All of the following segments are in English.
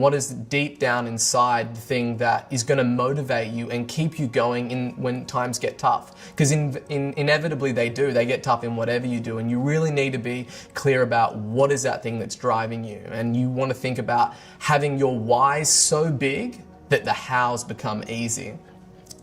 what is deep down inside the thing that is going to motivate you and keep you going when times get tough. Because inevitably they get tough in whatever you do, and you really need to be clear about what is that thing that's driving you. And you want to think about having your whys so big that the hows become easy.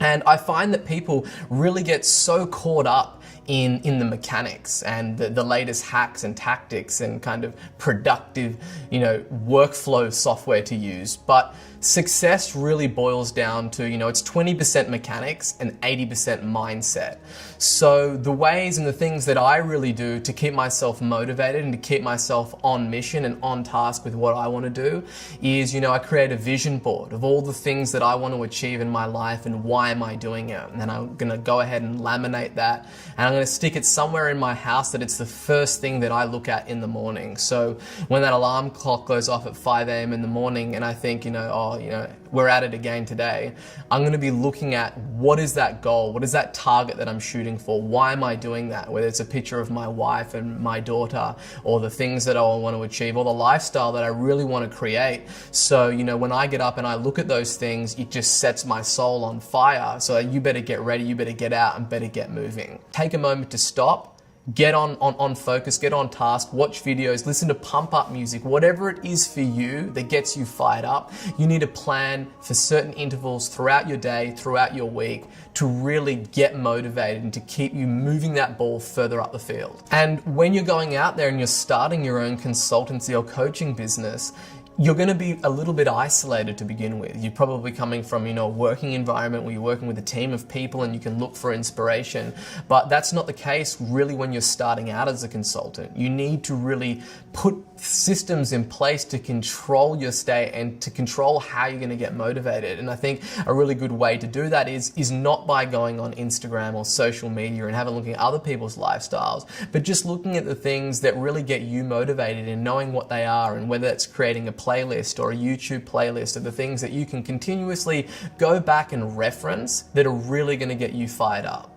And I find that people really get so caught up in the mechanics and the latest hacks and tactics and kind of productive, workflow software to use. But success really boils down to, it's 20% mechanics and 80% mindset. So the ways and the things that I really do to keep myself motivated and to keep myself on mission and on task with what I want to do is, I create a vision board of all the things that I want to achieve in my life and why am I doing it. And then I'm going to go ahead and laminate that, and I'm going to stick it somewhere in my house that it's the first thing that I look at in the morning. So when that alarm clock goes off at 5 a.m. in the morning and I think, we're at it again today, I'm going to be looking at what is that goal? What is that target that I'm shooting for? Why am I doing that? Whether it's a picture of my wife and my daughter, or the things that I want to achieve, or the lifestyle that I really want to create. So, when I get up and I look at those things, it just sets my soul on fire. So you better get ready, you better get out and better get moving. Take a moment to stop. Get on focus, get on task, watch videos, listen to pump up music, whatever it is for you that gets you fired up. You need to plan for certain intervals throughout your day, throughout your week, to really get motivated and to keep you moving that ball further up the field. And when you're going out there and you're starting your own consultancy or coaching business, you're going to be a little bit isolated to begin with. You're probably coming from, a working environment where you're working with a team of people and you can look for inspiration. But that's not the case really when you're starting out as a consultant. You need to really put systems in place to control your state and to control how you're going to get motivated. And I think a really good way to do that is not by going on Instagram or social media and having a look at other people's lifestyles, but just looking at the things that really get you motivated and knowing what they are, and whether it's creating a playlist or a YouTube playlist of the things that you can continuously go back and reference that are really going to get you fired up.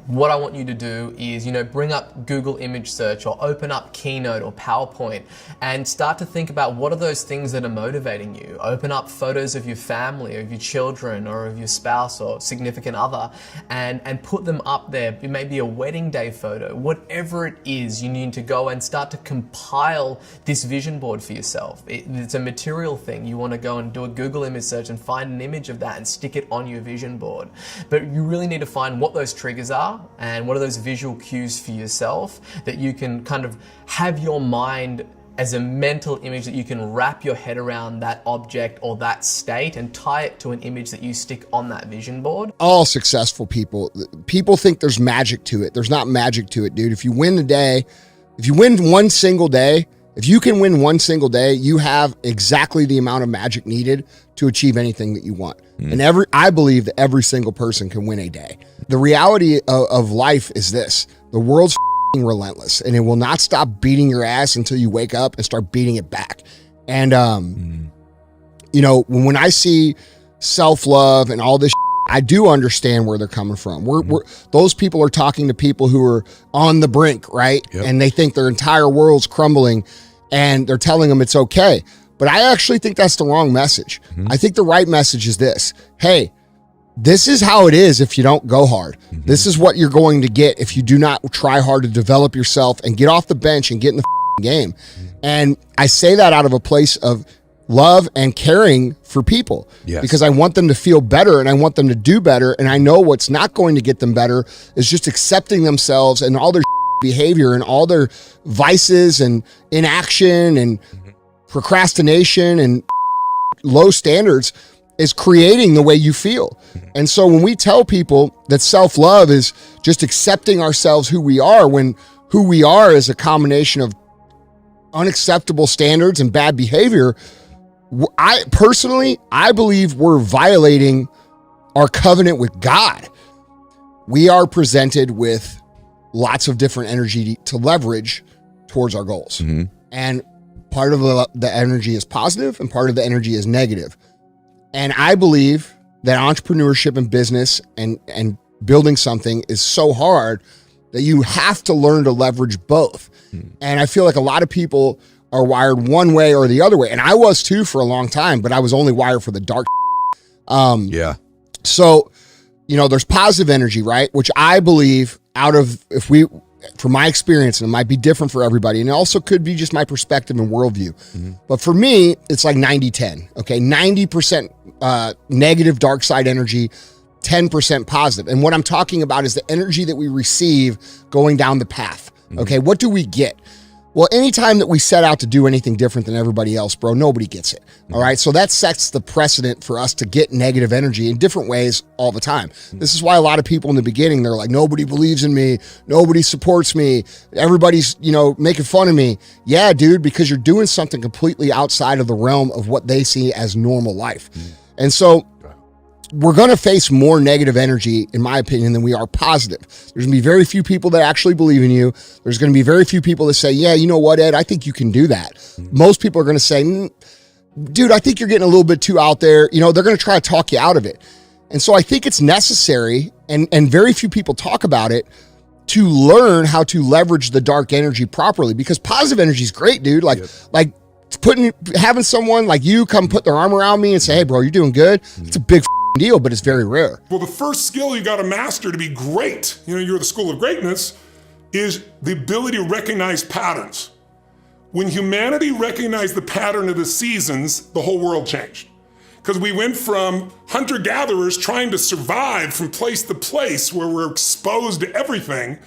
What I want you to do is, bring up Google image search or open up Keynote or PowerPoint and start to think about what are those things that are motivating you. Open up photos of your family, of your children, or of your spouse or significant other, and put them up there. It may be a wedding day photo. Whatever it is, you need to go and start to compile this vision board for yourself. It's a material thing. You want to go and do a Google image search and find an image of that and stick it on your vision board. But you really need to find what those triggers are and what are those visual cues for yourself that you can kind of have your mind as a mental image that you can wrap your head around that object or that state and tie it to an image that you stick on that vision board. All successful people think there's magic to it. There's not magic to it, dude. If you win one single day, if you can win one single day, you have exactly the amount of magic needed to achieve anything that you want. And I believe that every single person can win a day. The reality of life is this: the world's relentless, and it will not stop beating your ass until you wake up and start beating it back. And when I see self-love and all this, I do understand where they're coming from. Those people are talking to people who are on the brink, right? Yep. And they think their entire world's crumbling, and they're telling them it's okay. But I actually think that's the wrong message. I think the right message is this: hey, this is how it is if you don't go hard. This is what you're going to get if you do not try hard to develop yourself and get off the bench and get in the game. And I say that out of a place of love and caring for people, because I want them to feel better and I want them to do better. And I know what's not going to get them better is just accepting themselves and all their behavior and all their vices and inaction and procrastination and low standards is creating the way you feel. And so when we tell people that self-love is just accepting ourselves who we are, when who we are is a combination of unacceptable standards and bad behavior, I believe we're violating our covenant with God. We are presented with lots of different energy to leverage towards our goals. And part of the energy is positive and part of the energy is negative. And I believe that entrepreneurship and business and building something is so hard that you have to learn to leverage both. And I feel like a lot of people are wired one way or the other way. And I was too for a long time, but I was only wired for the dark. Yeah. So, there's positive energy, right? Which I believe from my experience, and it might be different for everybody, and it also could be just my perspective and worldview. But for me, it's like 90-10, okay? 90% negative dark side energy, 10% positive. And what I'm talking about is the energy that we receive going down the path, okay? What do we get? Well, anytime that we set out to do anything different than everybody else, bro, nobody gets it. All right. So that sets the precedent for us to get negative energy in different ways all the time. This is why a lot of people in the beginning, they're like, nobody believes in me. Nobody supports me. Everybody's, making fun of me. Yeah, dude, because you're doing something completely outside of the realm of what they see as normal life. And so we're going to face more negative energy, in my opinion, than we are positive. There's going to be very few people that actually believe in you. There's going to be very few people that say, yeah, you know what, Ed, I think you can do that. Most people are going to say, dude, I think you're getting a little bit too out there. They're going to try to talk you out of it. And so I think it's necessary, and very few people talk about it, to learn how to leverage the dark energy properly, because positive energy is great, dude. Like having someone like you come put their arm around me and say, hey, bro, you're doing good. It's a big deal, but it's very rare. Well, the first skill you got to master to be great, you're the school of greatness, is the ability to recognize patterns. When humanity recognized the pattern of the seasons, the whole world changed. Because we went from hunter-gatherers trying to survive from place to place where we're exposed to everything,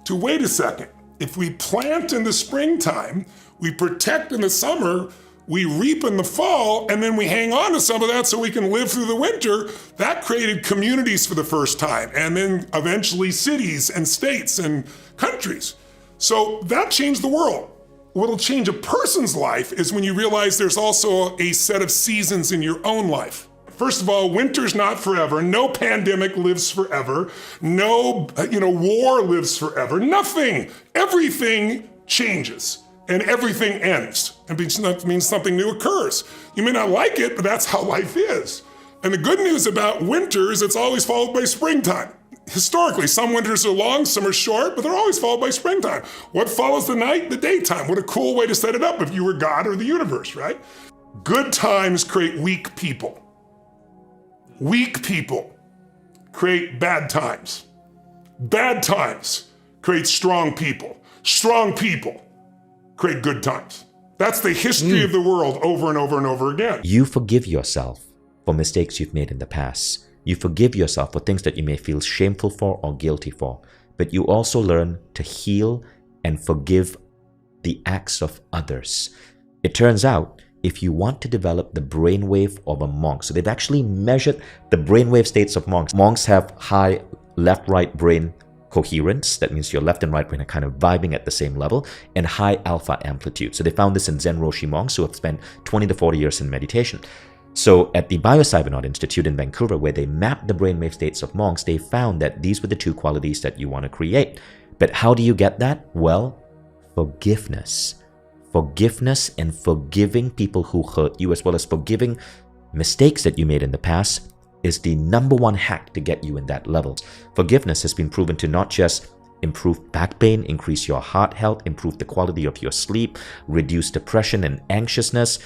to wait a second, if we plant in the springtime, we protect in the summer, we reap in the fall, and then we hang on to some of that so we can live through the winter. That created communities for the first time, and then eventually cities and states and countries. So that changed the world. What'll change a person's life is when you realize there's also a set of seasons in your own life. First of all, winter's not forever. No pandemic lives forever. No, war lives forever. Nothing. Everything changes. And everything ends. And it means something new occurs. You may not like it, but that's how life is. And the good news about winter is it's always followed by springtime. Historically, some winters are long, some are short, but they're always followed by springtime. What follows the night? The daytime. What a cool way to set it up if you were God or the universe, right? Good times create weak people. Weak people create bad times. Bad times create strong people. Strong people create good times. That's the history of the world over and over and over again. You forgive yourself for mistakes you've made in the past. You forgive yourself for things that you may feel shameful for or guilty for. But you also learn to heal and forgive the acts of others. It turns out, if you want to develop the brainwave of a monk, so they've actually measured the brainwave states of monks. Monks have high left-right brain coherence, that means your left and right brain are kind of vibing at the same level, and high alpha amplitude. So they found this in Zen Roshi monks who have spent 20 to 40 years in meditation. So at the Biocybernaut Institute in Vancouver, where they mapped the brainwave states of monks, they found that these were the two qualities that you want to create. But how do you get that? Well, forgiveness. Forgiveness and forgiving people who hurt you, as well as forgiving mistakes that you made in the past, is the number one hack to get you in that level. Forgiveness has been proven to not just improve back pain, increase your heart health, improve the quality of your sleep, reduce depression and anxiousness.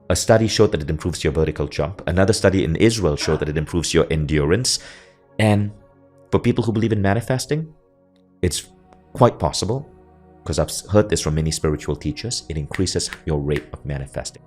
A study showed that it improves your vertical jump. Another study in Israel showed that it improves your endurance. And for people who believe in manifesting, it's quite possible, because I've heard this from many spiritual teachers, it increases your rate of manifesting.